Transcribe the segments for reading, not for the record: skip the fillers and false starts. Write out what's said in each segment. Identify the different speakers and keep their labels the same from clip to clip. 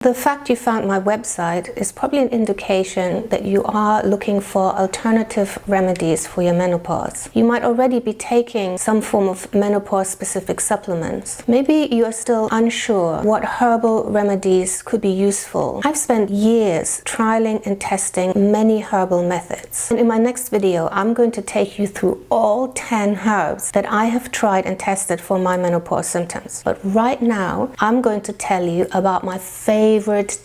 Speaker 1: The fact you found my website is probably an indication that you are looking for alternative remedies for your menopause. You might already be taking some form of menopause-specific supplements. Maybe you are still unsure what herbal remedies could be useful. I've spent years trialing and testing many herbal methods. And in my next video, I'm going to take you through all 10 herbs that I have tried and tested for my menopause symptoms. But right now, I'm going to tell you about my favorite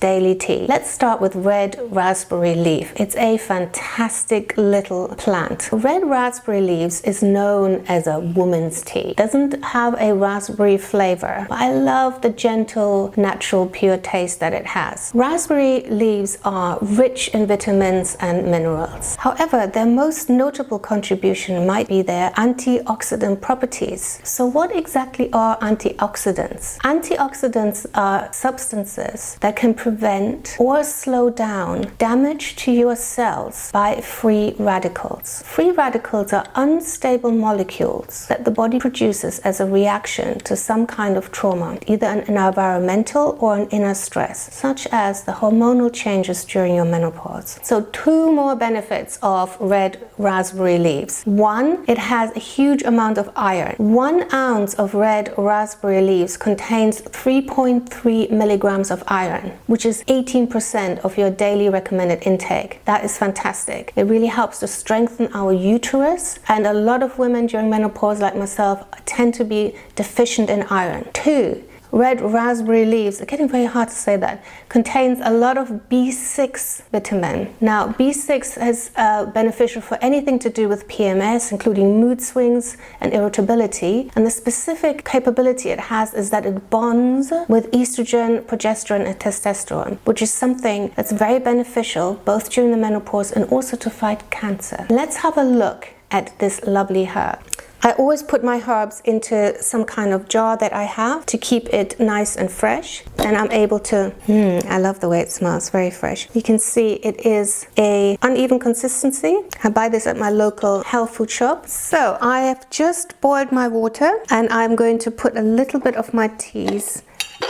Speaker 1: daily tea. Let's start with red raspberry leaf. It's a fantastic little plant. Red raspberry leaves is known as a woman's tea. It doesn't have a raspberry flavor, but I love the gentle, natural, pure taste that it has. Raspberry leaves are rich in vitamins and minerals. However, their most notable contribution might be their antioxidant properties. So what exactly are antioxidants? Antioxidants are substances that can prevent or slow down damage to your cells by free radicals. Free radicals are unstable molecules that the body produces as a reaction to some kind of trauma, either an environmental or an inner stress, such as the hormonal changes during your menopause. So 2 more benefits of red raspberry leaves. 1, it has a huge amount of iron. 1 ounce of red raspberry leaves contains 3.3 milligrams of iron, which is 18% of your daily recommended intake. That is fantastic. It really helps to strengthen our uterus, and a lot of women during menopause, like myself, tend to be deficient in iron. 2, red raspberry leaves, it's getting very hard to say that, contains a lot of B6 vitamin. Now, B6 is beneficial for anything to do with PMS, including mood swings and irritability. And the specific capability it has is that it bonds with estrogen, progesterone, and testosterone, which is something that's very beneficial both during the menopause and also to fight cancer. Let's have a look at this lovely herb. I always put my herbs into some kind of jar that I have to keep it nice and fresh. And I'm able to, I love the way it smells, very fresh. You can see it is a uneven consistency. I buy this at my local health food shop. So I have just boiled my water and I'm going to put a little bit of my teas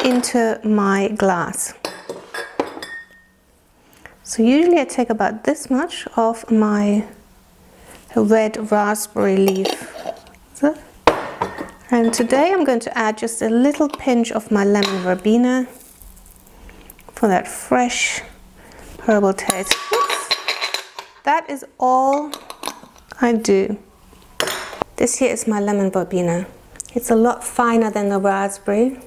Speaker 1: into my glass. So usually I take about this much of my red raspberry leaf. And today I'm going to add just a little pinch of my lemon verbena for that fresh herbal taste. Oops. That is all I do. This here is my lemon verbena. It's a lot finer than the raspberry.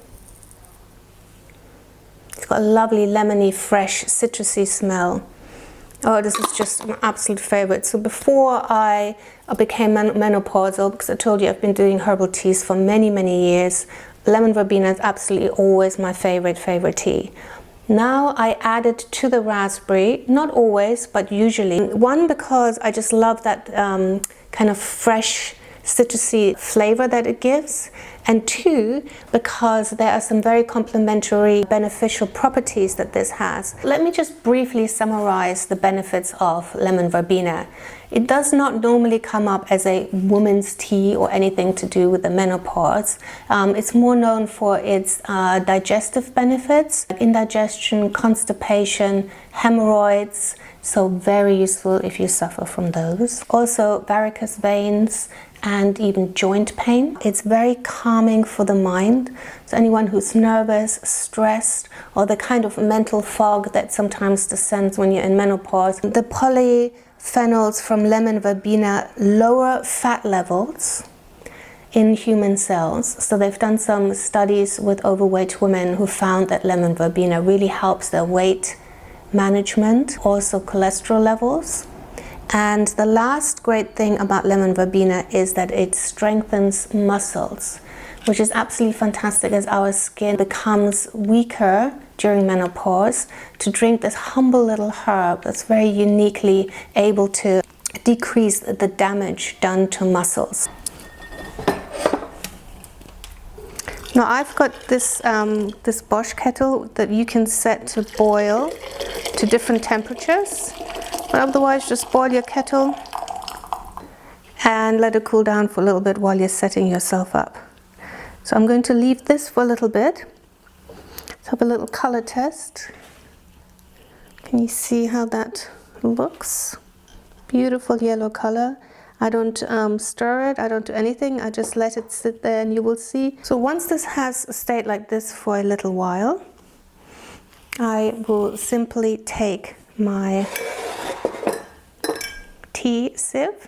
Speaker 1: It's got a lovely lemony, fresh, citrusy smell. Oh, this is just my absolute favorite. So before I became menopausal, because I told you I've been doing herbal teas for many, many years, lemon verbena is absolutely always my favorite tea. Now I add it to the raspberry, not always, but usually. 1, because I just love that kind of fresh, citrusy flavor that it gives, and 2, because there are some very complementary beneficial properties that this has. Let me just briefly summarize the benefits of lemon verbena. It does not normally come up as a woman's tea or anything to do with the menopause. It's more known for its digestive benefits, indigestion, constipation, hemorrhoids, so very useful if you suffer from those. Also varicose veins and even joint pain. It's very calming for the mind. So anyone who's nervous, stressed, or the kind of mental fog that sometimes descends when you're in menopause. The polyphenols from lemon verbena lower fat levels in human cells. So they've done some studies with overweight women who found that lemon verbena really helps their weight management, also cholesterol levels. And the last great thing about lemon verbena is that it strengthens muscles, which is absolutely fantastic as our skin becomes weaker during menopause. To drink this humble little herb that's very uniquely able to decrease the damage done to muscles. Now I've got this this Bosch kettle that you can set to boil to different temperatures. But otherwise, just boil your kettle and let it cool down for a little bit while you're setting yourself up. So I'm going to leave this for a little bit. have a little color test. Can you see how that looks? Beautiful yellow color. I don't stir it, I don't do anything, I just let it sit there and you will see. So once this has stayed like this for a little while, I will simply take my tea sieve,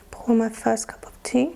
Speaker 1: pour my first cup of tea.